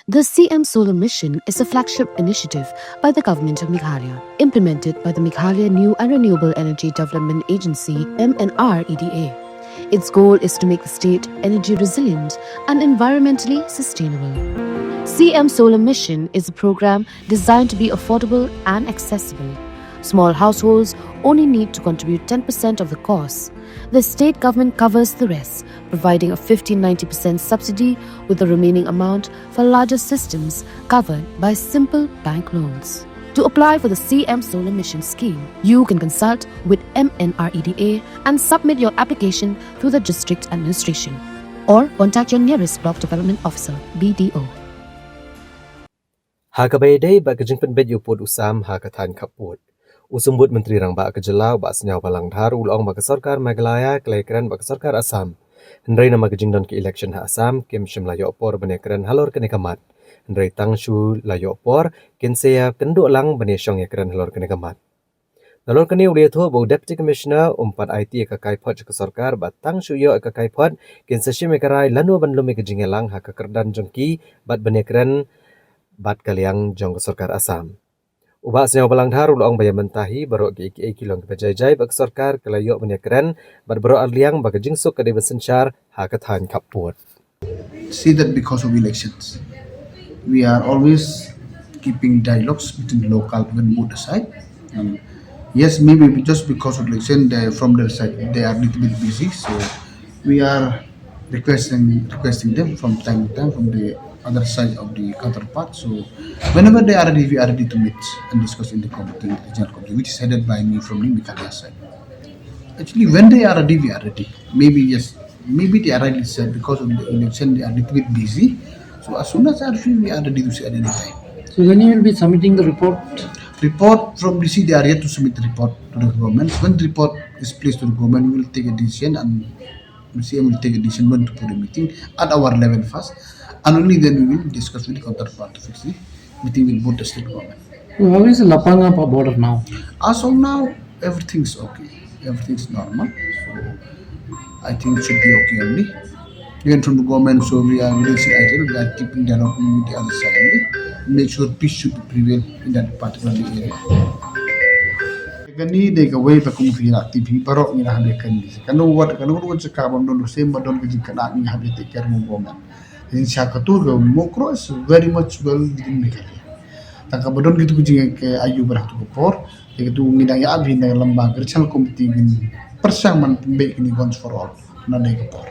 The CM Solar Mission is a flagship initiative by the Government of Meghalaya, implemented by the Meghalaya New and Renewable Energy Development Agency (MNREDA). Its goal is to make the state energy resilient and environmentally sustainable. CM Solar Mission is a program designed to be affordable and accessible. Small households only need to contribute 10% of the cost. The state government covers the rest, providing a 50-90% subsidy, with the remaining amount for larger systems covered by simple bank loans. To apply for the CM Solar Mission scheme, you can consult with MNREDA and submit your application through the district administration, or contact your nearest block development officer (BDO). Hakabay ba Jingiapynbeit upod Assam hakathan kapod. Usumbut Menteri Rang ba Kajalaw ba Sniawbhalang dhar ulong ba Sorkar Meghalaya Jingiakren ba Sorkar Assam. Hendrai nama Jingidon ke election ha Assam kem shim layo por benekren halor kene kamat. Hendrai Tang shu layo por ken seya kendo lang bene shong ekren halor kene kamat. Halor kene ulia tho bo Deputy Commissioner umpat IT ka kaipot ke Sorkar ba Tang shu yo ka kaipot ken seshim ekarai lanu banlum ke Jingialang ha ka kerdan jongki bat benekren bat kaliang jong ke Sorkar Assam. Ubah Sniawbhalang dhar ulong bayam mentahi barok ke iki kilong ke jai bak Sorkar kelayo Jingiakren bar barok arliang bak jingsuk ke dewan senchar hakathan kaput. See that because of elections, we are always keeping dialogues between local and both side. Yes, maybe just because of election, from their side they are a little bit busy, so we are requesting them from time to time from the other side of the counterpart. So whenever they are ready, we are ready to meet and discuss in the committee, the general committee, which is headed by me from the Meghalaya side. Actually, when they are ready, we are ready. Maybe yes, maybe they are rightly said because of the election they are a little bit busy. So as soon as they are free, we are ready to see at any time. So when you will be submitting the report? Report from DC, they are yet to submit the report to the government. When the report is placed to the government, we will take a decision and the CM will take a decision when to put a meeting at our level first. And only then we will discuss with the counterpart to fix the meeting with both the state government. So how is the Lapanga border now? As of now, everything's okay. Everything's normal. So I think it should be okay only. Even from the government, so we are very excited. We are keeping dialogue with the other side only. Make sure peace should prevail in that particular area. Kani de ka way pa kung fira TV barok ni habe kan ni kanu wat sa kabam don same badon ka jikana ni habe take care mo government. In Shakatur, Mokro is very much well within Meghalaya. Takabadon gitu kucing ke ayu berhak tu kopor, itu ngidaya abhi na lambang kerjaan komite in persamaan pembek ini once for all, nada kopor.